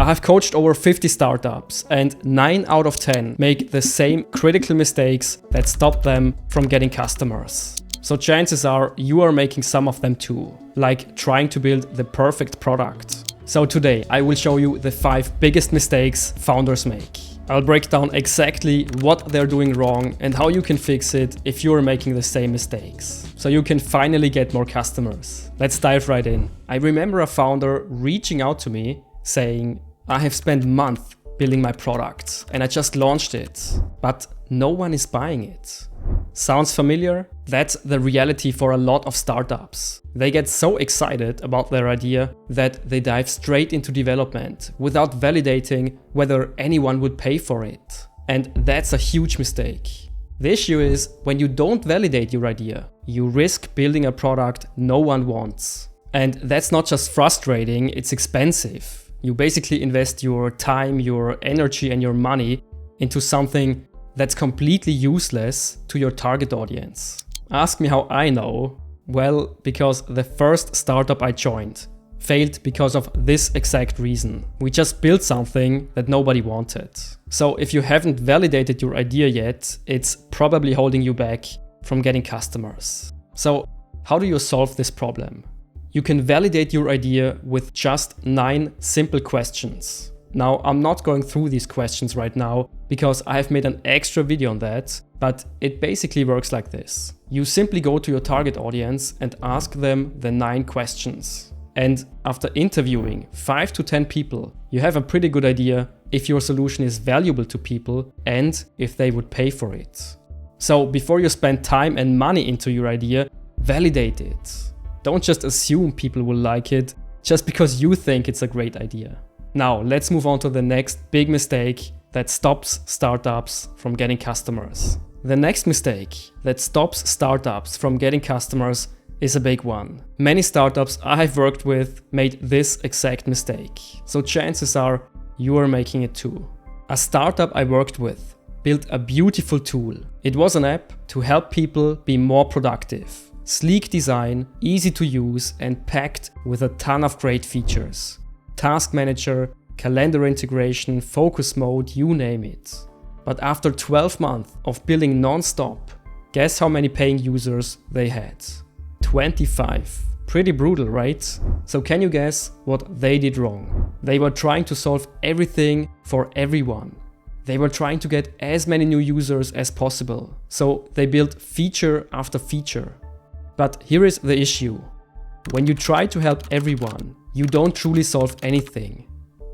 I've coached over 50 startups, and 9 out of 10 make the same critical mistakes that stop them from getting customers. So chances are you are making some of them too, like trying to build the perfect product. So today I will show you the 5 biggest mistakes founders make. I'll break down exactly what they're doing wrong and how you can fix it if you're making the same mistakes, so you can finally get more customers. Let's dive right in. I remember a founder reaching out to me saying, I have spent months building my product and I just launched it, but no one is buying it. Sounds familiar? That's the reality for a lot of startups. They get so excited about their idea that they dive straight into development without validating whether anyone would pay for it. And that's a huge mistake. The issue is, when you don't validate your idea, you risk building a product no one wants. And that's not just frustrating, it's expensive. You basically invest your time, your energy and your money into something that's completely useless to your target audience. Ask me how I know. Well, because the first startup I joined failed because of this exact reason. We just built something that nobody wanted. So if you haven't validated your idea yet, it's probably holding you back from getting customers. So how do you solve this problem? You can validate your idea with just 9 simple questions. Now, I'm not going through these questions right now because I have made an extra video on that, but it basically works like this. You simply go to your target audience and ask them the 9 questions. And after interviewing 5 to 10 people, you have a pretty good idea if your solution is valuable to people and if they would pay for it. So before you spend time and money into your idea, validate it. Don't just assume people will like it just because you think it's a great idea. Now, let's move on to the next big mistake that stops startups from getting customers. The next mistake that stops startups from getting customers is a big one. Many startups I have worked with made this exact mistake, so chances are you are making it too. A startup I worked with built a beautiful tool. It was an app to help people be more productive. Sleek design, easy to use, and packed with a ton of great features. Task manager, calendar integration, focus mode, you name it. But after 12 months of building non-stop, guess how many paying users they had? 25. Pretty brutal, right? So can you guess what they did wrong? They were trying to solve everything for everyone. They were trying to get as many new users as possible. So they built feature after feature. But here is the issue. When you try to help everyone, you don't truly solve anything.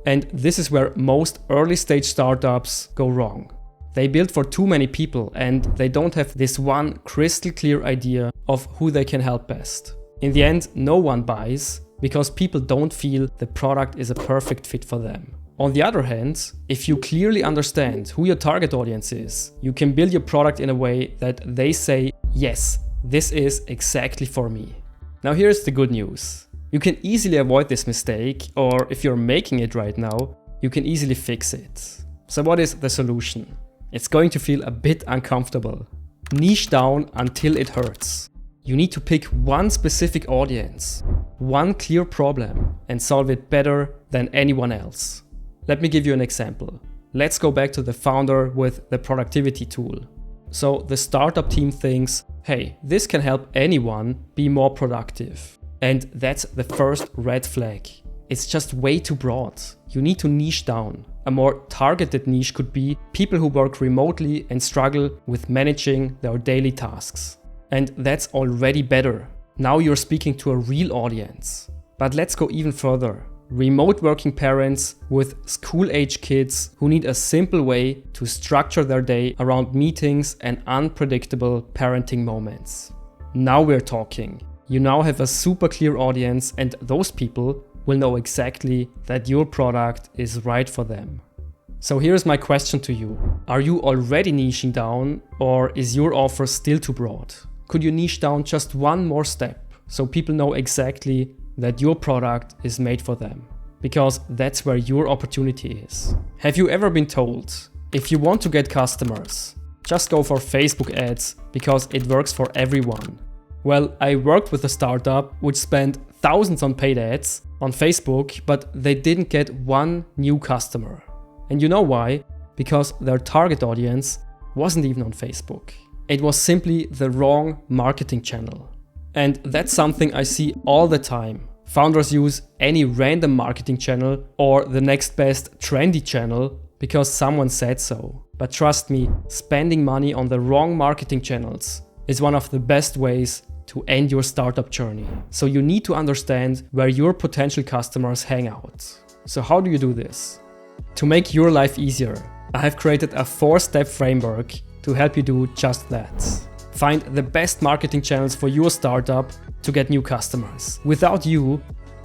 And this is where most early stage startups go wrong. They build for too many people and they don't have this one crystal clear idea of who they can help best. In the end, no one buys because people don't feel the product is a perfect fit for them. On the other hand, if you clearly understand who your target audience is, you can build your product in a way that they say, yes, this is exactly for me. Now here's the good news. You can easily avoid this mistake, or if you're making it right now, you can easily fix it. So what is the solution? It's going to feel a bit uncomfortable. Niche down until it hurts. You need to pick one specific audience, one clear problem, and solve it better than anyone else. Let me give you an example. Let's go back to the founder with the productivity tool. So the startup team thinks, hey, this can help anyone be more productive. And that's the first red flag. It's just way too broad. You need to niche down. A more targeted niche could be people who work remotely and struggle with managing their daily tasks. And that's already better. Now you're speaking to a real audience. But let's go even further. Remote working parents with school-age kids who need a simple way to structure their day around meetings and unpredictable parenting moments. Now we're talking. You now have a super clear audience, and those people will know exactly that your product is right for them. So here's my question to you. Are you already niching down, or is your offer still too broad? Could you niche down just one more step so people know exactly that your product is made for them? Because that's where your opportunity is. Have you ever been told, if you want to get customers, just go for Facebook ads because it works for everyone? Well, I worked with a startup which spent thousands on paid ads on Facebook, but they didn't get one new customer. And you know why? Because their target audience wasn't even on Facebook. It was simply the wrong marketing channel. And that's something I see all the time. Founders use any random marketing channel or the next best trendy channel because someone said so. But trust me, spending money on the wrong marketing channels is one of the best ways to end your startup journey. So you need to understand where your potential customers hang out. So how do you do this? To make your life easier, I have created a 4-step framework to help you do just that. Find the best marketing channels for your startup to get new customers, without you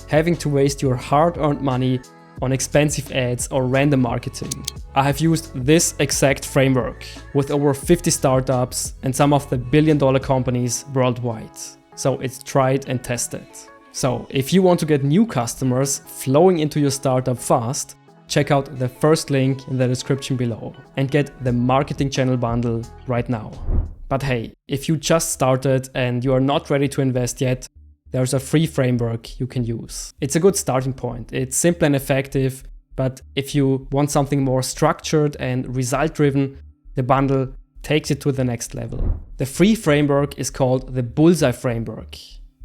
having to waste your hard-earned money on expensive ads or random marketing. I have used this exact framework with over 50 startups and some of the billion-dollar companies worldwide. So it's tried and tested. So if you want to get new customers flowing into your startup fast, check out the first link in the description below and get the marketing channel bundle right now. But hey, if you just started and you are not ready to invest yet, there's a free framework you can use. It's a good starting point. It's simple and effective, but if you want something more structured and result-driven, the bundle takes it to the next level. The free framework is called the Bullseye Framework.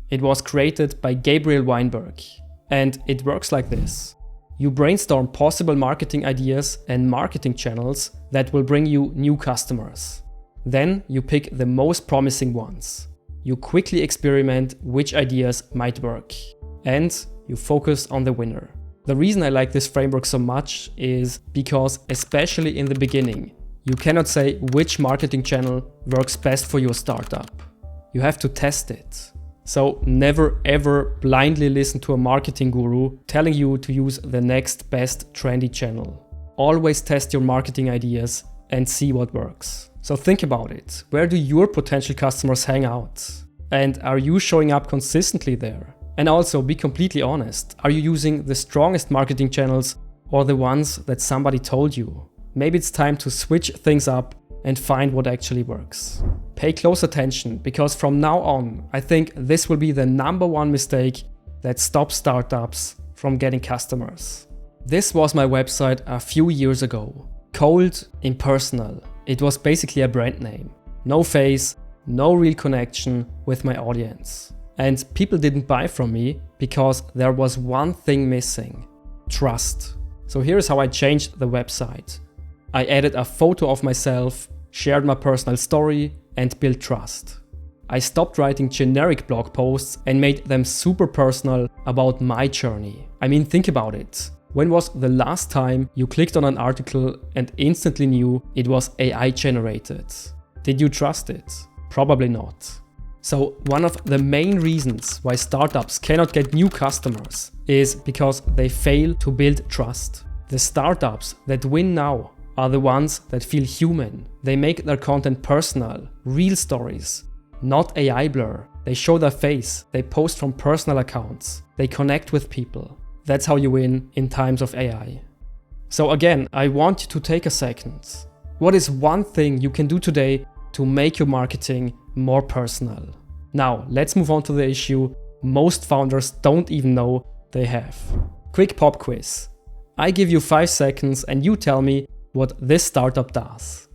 It was created by Gabriel Weinberg, and it works like this. You brainstorm possible marketing ideas and marketing channels that will bring you new customers. Then you pick the most promising ones. You quickly experiment which ideas might work, and you focus on the winner. The reason I like this framework so much is because, especially in the beginning, you cannot say which marketing channel works best for your startup. You have to test it. So never ever blindly listen to a marketing guru telling you to use the next best trendy channel. Always test your marketing ideas and see what works. So think about it. Where do your potential customers hang out? And are you showing up consistently there? And also be completely honest. Are you using the strongest marketing channels or the ones that somebody told you? Maybe it's time to switch things up and find what actually works. Pay close attention, because from now on, I think this will be the #1 mistake that stops startups from getting customers. This was my website a few years ago. Cold, impersonal. It was basically a brand name. No face, no real connection with my audience. And people didn't buy from me because there was one thing missing: trust. So here's how I changed the website. I added a photo of myself, shared my personal story, and built trust. I stopped writing generic blog posts and made them super personal about my journey. I mean, think about it. When was the last time you clicked on an article and instantly knew it was AI generated? Did you trust it? Probably not. So one of the main reasons why startups cannot get new customers is because they fail to build trust. The startups that win now are the ones that feel human. They make their content personal, real stories, not AI blur. They show their face, they post from personal accounts, they connect with people. That's how you win in times of AI. So again, I want you to take a second. What is one thing you can do today to make your marketing more personal? Now, let's move on to the issue most founders don't even know they have. Quick pop quiz. I give you 5 seconds and you tell me what this startup does.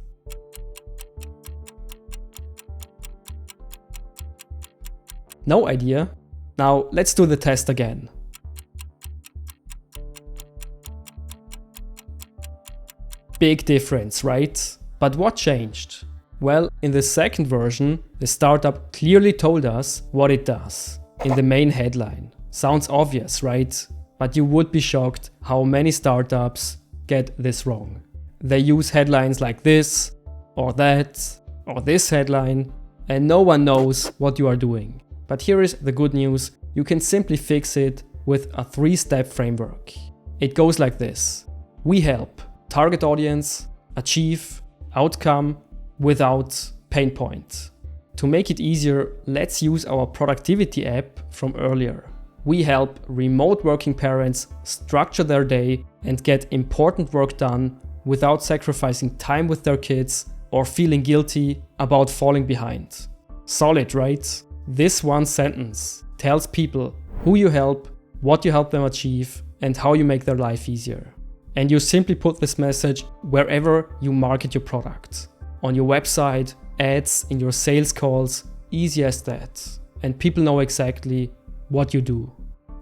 No idea? Now let's do the test again. Big difference, right? But what changed? Well, in the second version, the startup clearly told us what it does in the main headline. Sounds obvious, right? But you would be shocked how many startups get this wrong. They use headlines like this, or that, or this headline, and no one knows what you are doing. But here is the good news: you can simply fix it with a 3-step framework. It goes like this. We help target audience achieve outcome without pain point. To make it easier, let's use our productivity app from earlier. We help remote working parents structure their day and get important work done without sacrificing time with their kids or feeling guilty about falling behind. Solid, right? This one sentence tells people who you help, what you help them achieve, and how you make their life easier. And you simply put this message wherever you market your product. On your website, ads, in your sales calls, easy as that. And people know exactly what you do.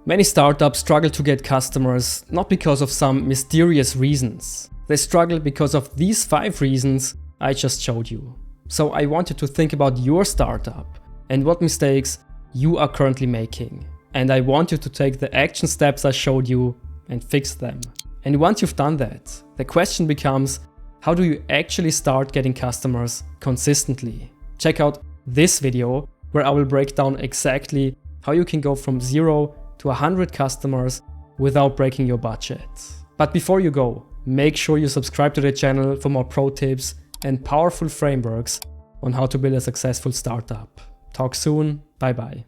Many startups struggle to get customers not because of some mysterious reasons. They struggle because of these 5 reasons I just showed you. So I want you to think about your startup and what mistakes you are currently making. And I want you to take the action steps I showed you and fix them. And once you've done that, the question becomes, how do you actually start getting customers consistently? Check out this video where I will break down exactly how you can go from 0 to 100 customers without breaking your budget. But before you go, make sure you subscribe to the channel for more pro tips and powerful frameworks on how to build a successful startup. Talk soon, bye bye.